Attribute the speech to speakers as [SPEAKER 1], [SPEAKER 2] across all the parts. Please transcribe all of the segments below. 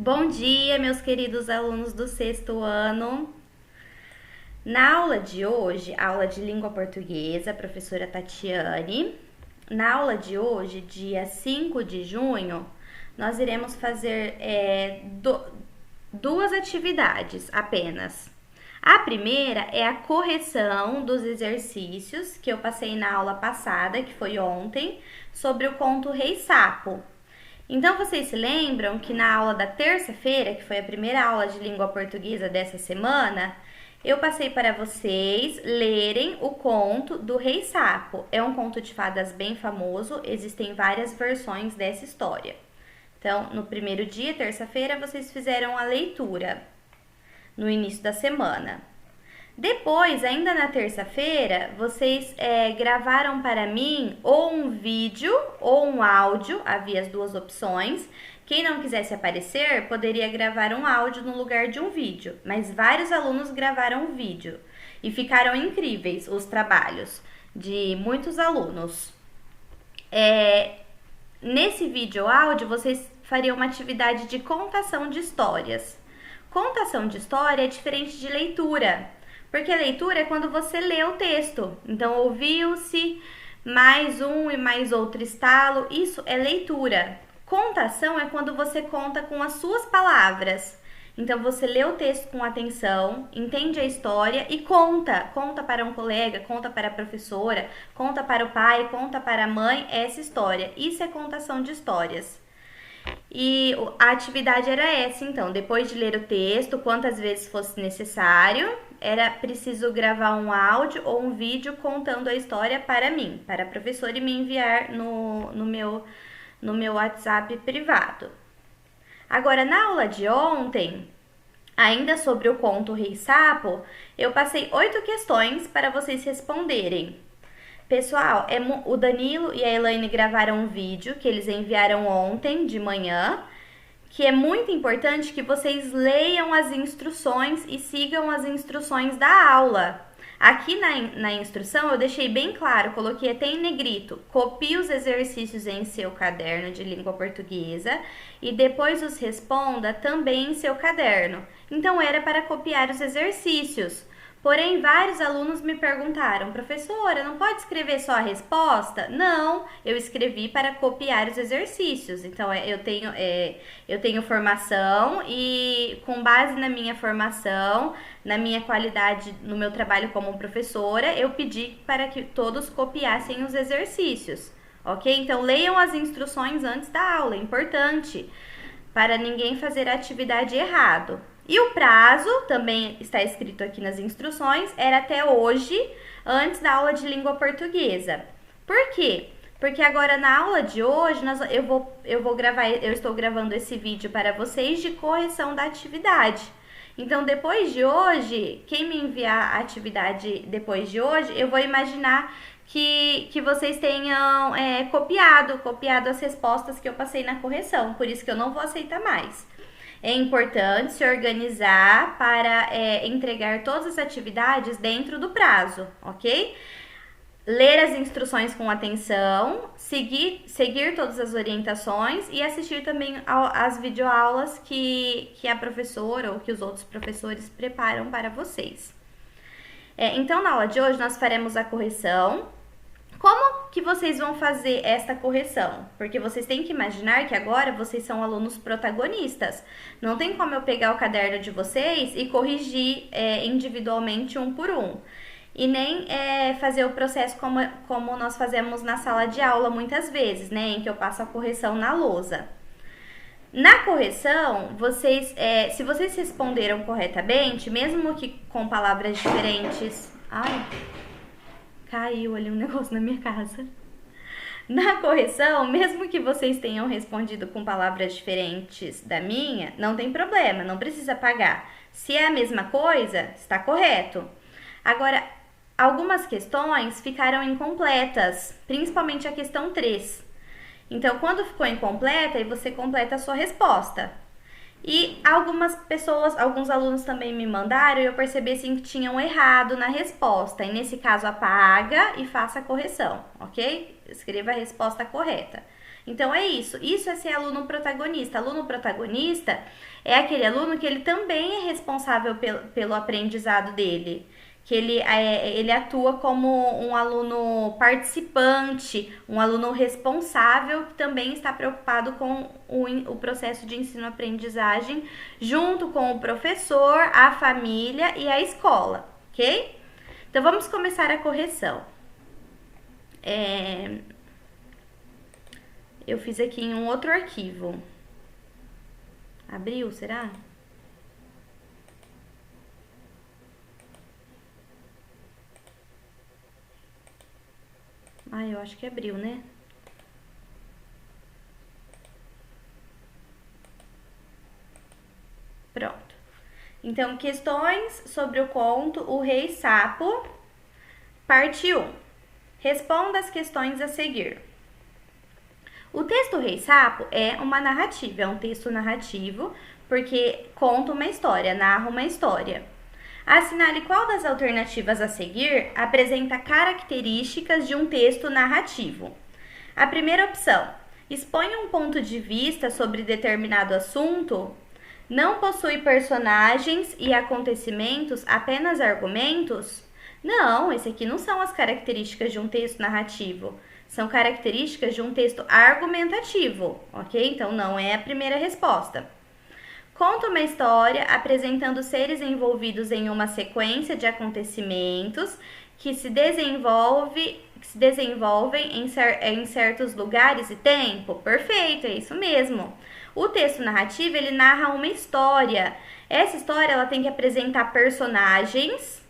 [SPEAKER 1] Bom dia, meus queridos alunos do sexto ano. Na aula de hoje, aula de língua portuguesa, professora Tatiane. Na aula de hoje, dia 5 de junho, nós iremos fazer duas atividades apenas. A primeira é a correção dos exercícios que eu passei na aula passada, que foi ontem, sobre o conto Rei Sapo. Então, vocês se lembram que na aula da terça-feira, que foi a primeira aula de língua portuguesa dessa semana, eu passei para vocês lerem o conto do Rei Sapo. É um conto de fadas bem famoso, existem várias versões dessa história. Então, no primeiro dia, terça-feira, vocês fizeram a leitura no início da semana. Depois, ainda na terça-feira, vocês gravaram para mim ou um vídeo ou um áudio, havia as duas opções. Quem não quisesse aparecer, poderia gravar um áudio no lugar de um vídeo, mas vários alunos gravaram um vídeo e ficaram incríveis os trabalhos de muitos alunos. Nesse vídeo ou áudio, vocês fariam uma atividade de contação de histórias. Contação de história é diferente de leitura. Porque leitura é quando você lê o texto. Então, ouviu-se mais um e mais outro estalo. Isso é leitura. Contação é quando você conta com as suas palavras. Então, você lê o texto com atenção, entende a história e conta. Conta para um colega, conta para a professora, conta para o pai, conta para a mãe essa história. Isso é contação de histórias. E a atividade era essa, então, depois de ler o texto, quantas vezes fosse necessário, era preciso gravar um áudio ou um vídeo contando a história para mim, para a professora, e me enviar no meu WhatsApp privado. Agora, na aula de ontem, ainda sobre o conto Rei Sapo, eu passei 8 questões para vocês responderem. Pessoal, o Danilo e a Elaine gravaram um vídeo que eles enviaram ontem de manhã, que é muito importante que vocês leiam as instruções e sigam as instruções da aula. Aqui na instrução eu deixei bem claro, coloquei até em negrito, copie os exercícios em seu caderno de língua portuguesa e depois os responda também em seu caderno. Então era para copiar os exercícios. Porém, vários alunos me perguntaram, professora, não pode escrever só a resposta? Não, eu escrevi para copiar os exercícios. Então, eu tenho formação e com base na minha formação, na minha qualidade no meu trabalho como professora, eu pedi para que todos copiassem os exercícios, ok? Então, leiam as instruções antes da aula, é importante, para ninguém fazer a atividade errado. E o prazo, também está escrito aqui nas instruções, era até hoje, antes da aula de língua portuguesa. Por quê? Porque agora na aula de hoje eu estou gravando esse vídeo para vocês de correção da atividade. Então, depois de hoje, quem me enviar a atividade depois de hoje, eu vou imaginar que vocês tenham copiado as respostas que eu passei na correção. Por isso que eu não vou aceitar mais. É importante se organizar para entregar todas as atividades dentro do prazo, ok? Ler as instruções com atenção, seguir todas as orientações e assistir também às videoaulas que a professora ou que os outros professores preparam para vocês. Então, na aula de hoje, nós faremos a correção. Como que vocês vão fazer esta correção? Porque vocês têm que imaginar que agora vocês são alunos protagonistas. Não tem como eu pegar o caderno de vocês e corrigir individualmente um por um. E nem fazer o processo como nós fazemos na sala de aula muitas vezes, né? Em que eu passo a correção na lousa. Na correção, se vocês responderam corretamente, mesmo que com palavras diferentes... Ai... Caiu ali um negócio na minha casa. Na correção, mesmo que vocês tenham respondido com palavras diferentes da minha, não tem problema, não precisa apagar. Se é a mesma coisa, está correto. Agora, algumas questões ficaram incompletas, principalmente a questão 3. Então, quando ficou incompleta, aí você completa a sua resposta. E alguns alunos também me mandaram e eu percebi assim, que tinham errado na resposta. E nesse caso, apaga e faça a correção, ok? Escreva a resposta correta. Então é isso. Isso é ser aluno protagonista. Aluno protagonista é aquele aluno que ele também é responsável pelo aprendizado dele. Que ele atua como um aluno participante, um aluno responsável que também está preocupado com o processo de ensino-aprendizagem, junto com o professor, a família e a escola, ok? Então vamos começar a correção. Eu fiz aqui em um outro arquivo. Abriu, será? Ah, eu acho que abriu, né? Pronto. Então, questões sobre o conto O Rei Sapo, parte 1. Responda as questões a seguir. O texto Rei Sapo é uma narrativa, é um texto narrativo, porque conta uma história, narra uma história. Assinale qual das alternativas a seguir apresenta características de um texto narrativo. A primeira opção: expõe um ponto de vista sobre determinado assunto. Não possui personagens e acontecimentos, apenas argumentos? Não, esse aqui não são as características de um texto narrativo. São características de um texto argumentativo, ok? Então não é a primeira resposta. Conta uma história apresentando seres envolvidos em uma sequência de acontecimentos que se desenvolvem em certos lugares e tempo. Perfeito, é isso mesmo. O texto narrativo, ele narra uma história. Essa história, ela tem que apresentar personagens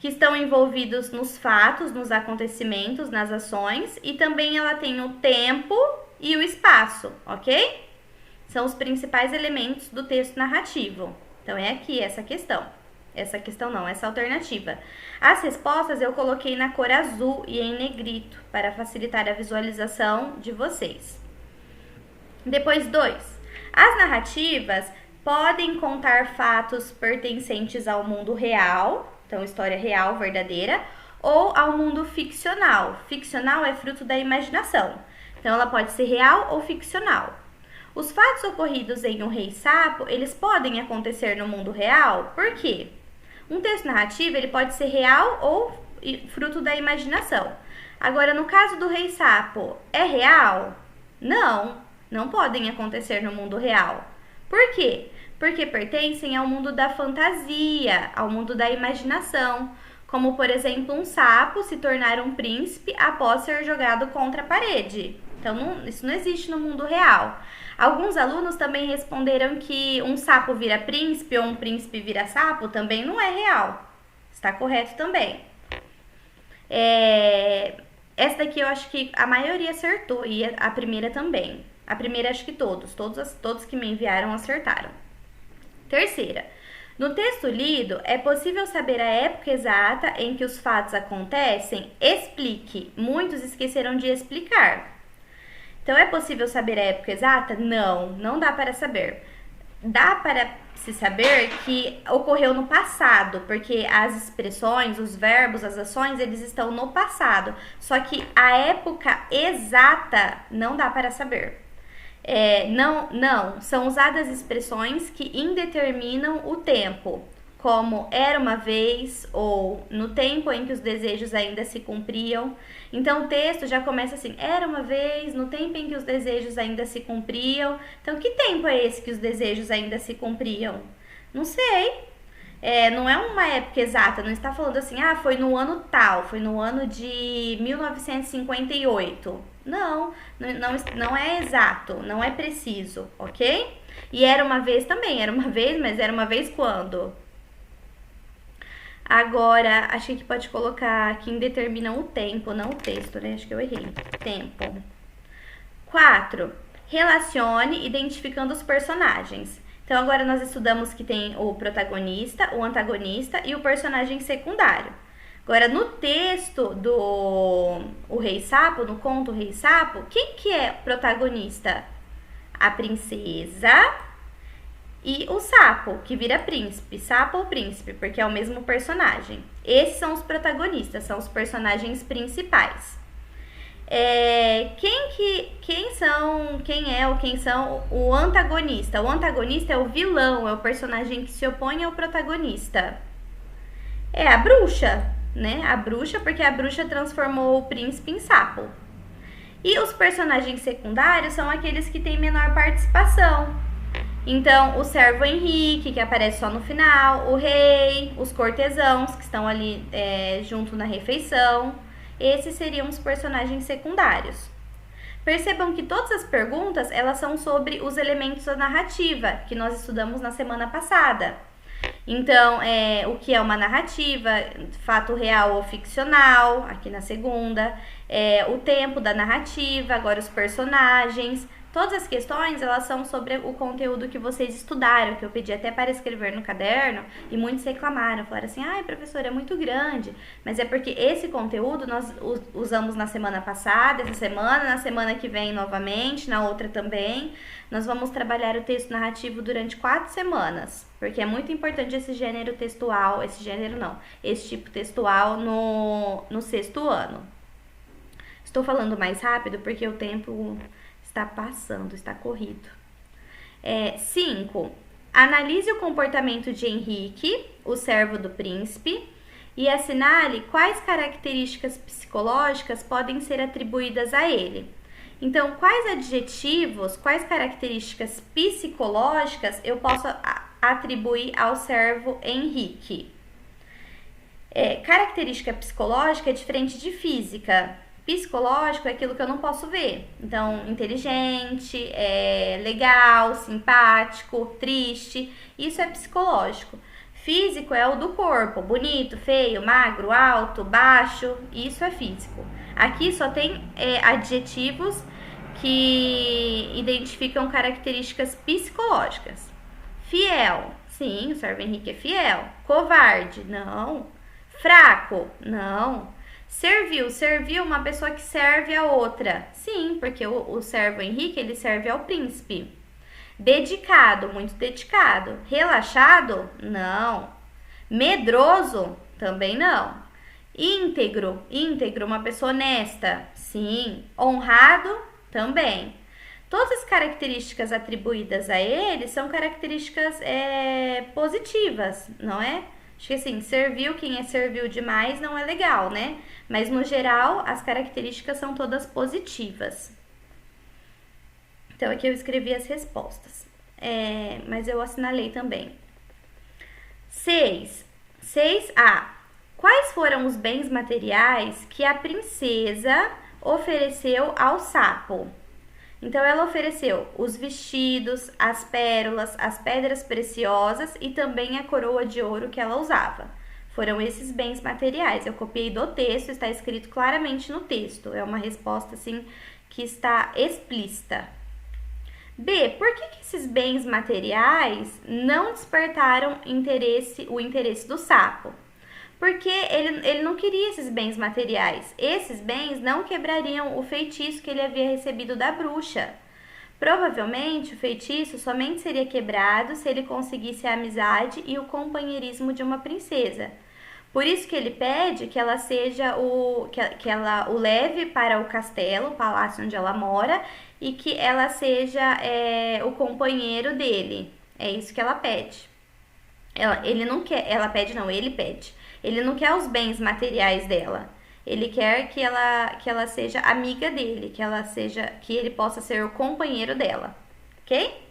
[SPEAKER 1] que estão envolvidos nos fatos, nos acontecimentos, nas ações, e também ela tem o tempo e o espaço, ok? São os principais elementos do texto narrativo. Então, é aqui essa questão. Essa alternativa. As respostas eu coloquei na cor azul e em negrito, para facilitar a visualização de vocês. Depois, 2. As narrativas podem contar fatos pertencentes ao mundo real, então história real, verdadeira, ou ao mundo ficcional. Ficcional é fruto da imaginação, então ela pode ser real ou ficcional. Os fatos ocorridos em O Rei Sapo, eles podem acontecer no mundo real? Por quê? Um texto narrativo, ele pode ser real ou fruto da imaginação. Agora, no caso do Rei Sapo, é real? Não podem acontecer no mundo real. Por quê? Porque pertencem ao mundo da fantasia, ao mundo da imaginação. Como, por exemplo, um sapo se tornar um príncipe após ser jogado contra a parede. Então, isso não existe no mundo real. Alguns alunos também responderam que um sapo vira príncipe ou um príncipe vira sapo também não é real. Está correto também. Essa daqui eu acho que a maioria acertou e a primeira também. A primeira acho que todos que me enviaram acertaram. Terceira. No texto lido, é possível saber a época exata em que os fatos acontecem? Explique. Muitos esqueceram de explicar. Então, é possível saber a época exata? Não dá para saber. Dá para se saber que ocorreu no passado, porque as expressões, os verbos, as ações, eles estão no passado. Só que a época exata não dá para saber. São usadas expressões que indeterminam o tempo, como era uma vez ou no tempo em que os desejos ainda se cumpriam. Então o texto já começa assim: era uma vez, no tempo em que os desejos ainda se cumpriam. Então, que tempo é esse que os desejos ainda se cumpriam? Não sei. Não é uma época exata, não está falando assim, foi no ano tal, foi no ano de 1958. Não é exato, não é preciso, ok? E era uma vez também, mas era uma vez quando? Agora, acho que aqui pode colocar quem determina o tempo, não o texto, né? Acho que eu errei. Tempo. 4. Relacione identificando os personagens. Então, agora nós estudamos que tem o protagonista, o antagonista e o personagem secundário. Agora, no texto do O Rei Sapo, no conto O Rei Sapo, quem que é protagonista? A princesa e o sapo, que vira príncipe. Sapo ou príncipe, porque é o mesmo personagem. Esses são os protagonistas, são os personagens principais. Quem são o antagonista? O antagonista é o vilão, é o personagem que se opõe ao protagonista. É a bruxa, né? A bruxa, porque a bruxa transformou o príncipe em sapo. E os personagens secundários são aqueles que têm menor participação. Então, o servo Henrique, que aparece só no final, o rei, os cortesãos, que estão ali junto na refeição. Esses seriam os personagens secundários. Percebam que todas as perguntas, elas são sobre os elementos da narrativa, que nós estudamos na semana passada. Então, o que é uma narrativa, fato real ou ficcional, aqui na segunda, o tempo da narrativa, agora os personagens. Todas as questões, elas são sobre o conteúdo que vocês estudaram, que eu pedi até para escrever no caderno, e muitos reclamaram, falaram assim, ai, professora, é muito grande. Mas é porque esse conteúdo nós usamos na semana passada, essa semana, na semana que vem novamente, na outra também. Nós vamos trabalhar o texto narrativo durante 4 semanas, porque é muito importante esse gênero textual, esse tipo textual no sexto ano. Estou falando mais rápido porque o tempo está passando, está corrido. 5. Analise o comportamento de Henrique, o servo do príncipe, e assinale quais características psicológicas podem ser atribuídas a ele. Então, quais adjetivos, quais características psicológicas eu posso atribuir ao servo Henrique? Característica psicológica é diferente de física. Psicológico é aquilo que eu não posso ver. Então, inteligente, legal, simpático, triste, isso é psicológico. Físico é o do corpo, bonito, feio, magro, alto, baixo, isso é físico. Aqui só tem adjetivos que identificam características psicológicas. Fiel, sim, o servo Henrique é fiel. Covarde, não. Fraco, não. Serviu uma pessoa que serve a outra. Sim, porque o servo Henrique, ele serve ao príncipe. Dedicado, muito dedicado. Relaxado? Não. Medroso? Também não. Íntegro, uma pessoa honesta? Sim. Honrado? Também. Todas as características atribuídas a ele são características positivas, não é? Acho que assim, quem serviu demais não é legal, né? Mas no geral, as características são todas positivas. Então aqui eu escrevi as respostas, mas eu assinalei também. 6A. Quais foram os bens materiais que a princesa ofereceu ao sapo? Então, ela ofereceu os vestidos, as pérolas, as pedras preciosas e também a coroa de ouro que ela usava. Foram esses bens materiais. Eu copiei do texto, está escrito claramente no texto. É uma resposta, assim, que está explícita. B. Por que esses bens materiais não despertaram o interesse do sapo? Porque ele não queria esses bens materiais. Esses bens não quebrariam o feitiço que ele havia recebido da bruxa. Provavelmente, o feitiço somente seria quebrado se ele conseguisse a amizade e o companheirismo de uma princesa. Por isso que ele pede que ela seja que ela o leve para o castelo, o palácio onde ela mora, e que ela seja o companheiro dele. É isso que ela pede. Ele pede. Ele não quer os bens materiais dela. Ele quer que ela seja amiga dele, que ele possa ser o companheiro dela, ok?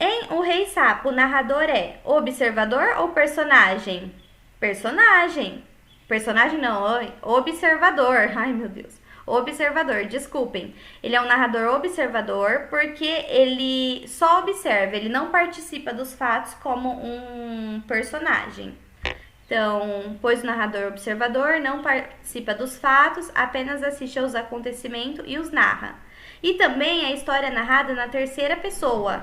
[SPEAKER 1] Em O Rei Sapo, o narrador é observador ou personagem? Personagem. Personagem não, observador. Ai, meu Deus. Observador, desculpem. Ele é um narrador observador porque ele só observa, ele não participa dos fatos como um personagem. Então, pois o narrador observador não participa dos fatos, apenas assiste aos acontecimentos e os narra. E também a história é narrada na terceira pessoa.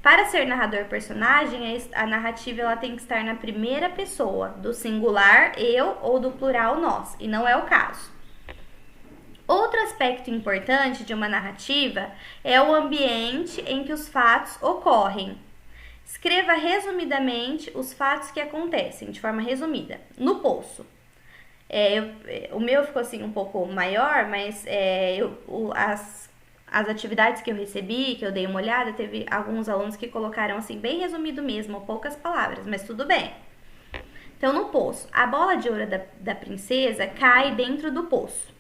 [SPEAKER 1] Para ser narrador personagem, a narrativa ela tem que estar na primeira pessoa, do singular eu ou do plural nós, e não é o caso. Outro aspecto importante de uma narrativa é o ambiente em que os fatos ocorrem. Escreva resumidamente os fatos que acontecem, de forma resumida. No poço. O meu ficou assim um pouco maior, mas as atividades que eu recebi, que eu dei uma olhada, teve alguns alunos que colocaram assim, bem resumido mesmo, poucas palavras, mas tudo bem. Então, no poço, a bola de ouro da princesa cai dentro do poço.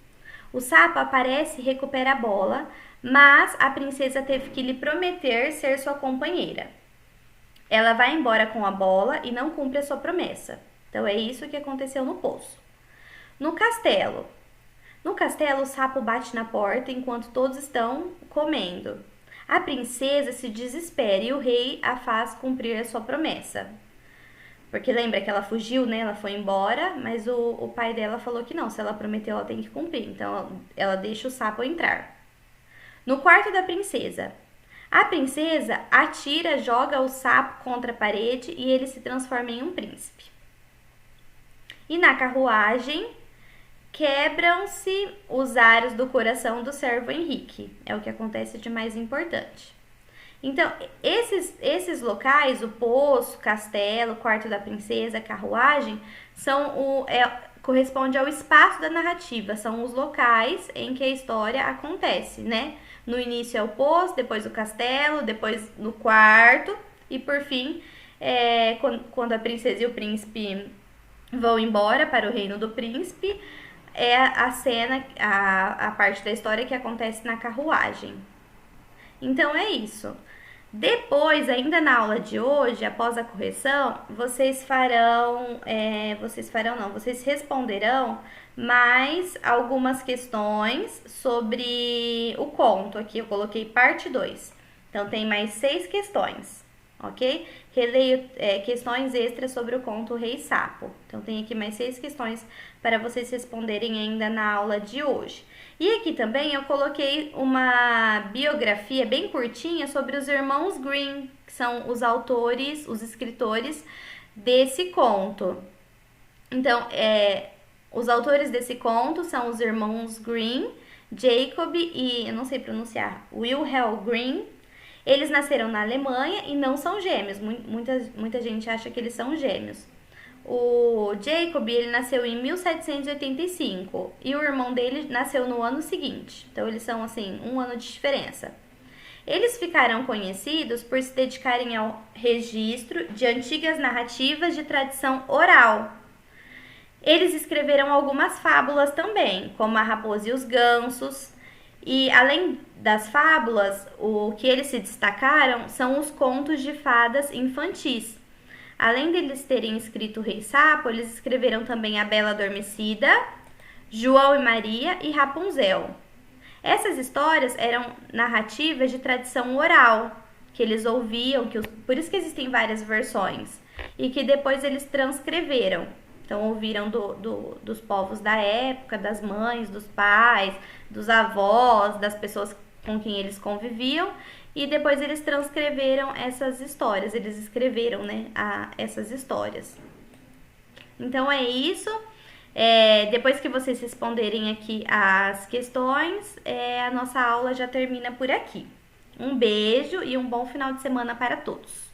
[SPEAKER 1] O sapo aparece e recupera a bola, mas a princesa teve que lhe prometer ser sua companheira. Ela vai embora com a bola e não cumpre a sua promessa. Então, é isso que aconteceu no poço. No castelo. No castelo, o sapo bate na porta enquanto todos estão comendo. A princesa se desespera e o rei a faz cumprir a sua promessa. Porque lembra que ela fugiu, né? Ela foi embora, mas o pai dela falou que não, se ela prometeu, ela tem que cumprir. Então ela deixa o sapo entrar. No quarto da princesa. A princesa atira, joga o sapo contra a parede e ele se transforma em um príncipe. E na carruagem, quebram-se os aros do coração do servo Henrique. É o que acontece de mais importante. Então, esses locais, o poço, castelo, quarto da princesa, carruagem, corresponde ao espaço da narrativa, são os locais em que a história acontece, né? No início é o poço, depois o castelo, depois no quarto e por fim, quando a princesa e o príncipe vão embora para o reino do príncipe, é a cena, a parte da história que acontece na carruagem. Então é isso. Depois, ainda na aula de hoje, após a correção, vocês responderão mais algumas questões sobre o conto. Aqui eu coloquei parte 2. Então, tem mais 6 questões, ok? Releio questões extras sobre o conto Rei Sapo. Então, tem aqui mais 6 questões para vocês responderem ainda na aula de hoje. E aqui também eu coloquei uma biografia bem curtinha sobre os irmãos Grimm, que são os autores, os escritores desse conto. Então, os autores desse conto são os irmãos Grimm, Jacob e, eu não sei pronunciar, Wilhelm Grimm. Eles nasceram na Alemanha e não são gêmeos. Muita gente acha que eles são gêmeos. O Jacob, ele nasceu em 1785 e o irmão dele nasceu no ano seguinte. Então, eles são, assim, um ano de diferença. Eles ficaram conhecidos por se dedicarem ao registro de antigas narrativas de tradição oral. Eles escreveram algumas fábulas também, como A Raposa e os Gansos. E, além das fábulas, o que eles se destacaram são os contos de fadas infantis. Além deles terem escrito o Rei Sapo, eles escreveram também A Bela Adormecida, João e Maria e Rapunzel. Essas histórias eram narrativas de tradição oral, que eles ouviam, por isso que existem várias versões, e que depois eles transcreveram. Então, ouviram dos povos da época, das mães, dos pais, dos avós, das pessoas com quem eles conviviam, e depois eles transcreveram essas histórias, eles escreveram, né, essas histórias. Então é isso. Depois que vocês responderem aqui as questões, a nossa aula já termina por aqui. Um beijo e um bom final de semana para todos.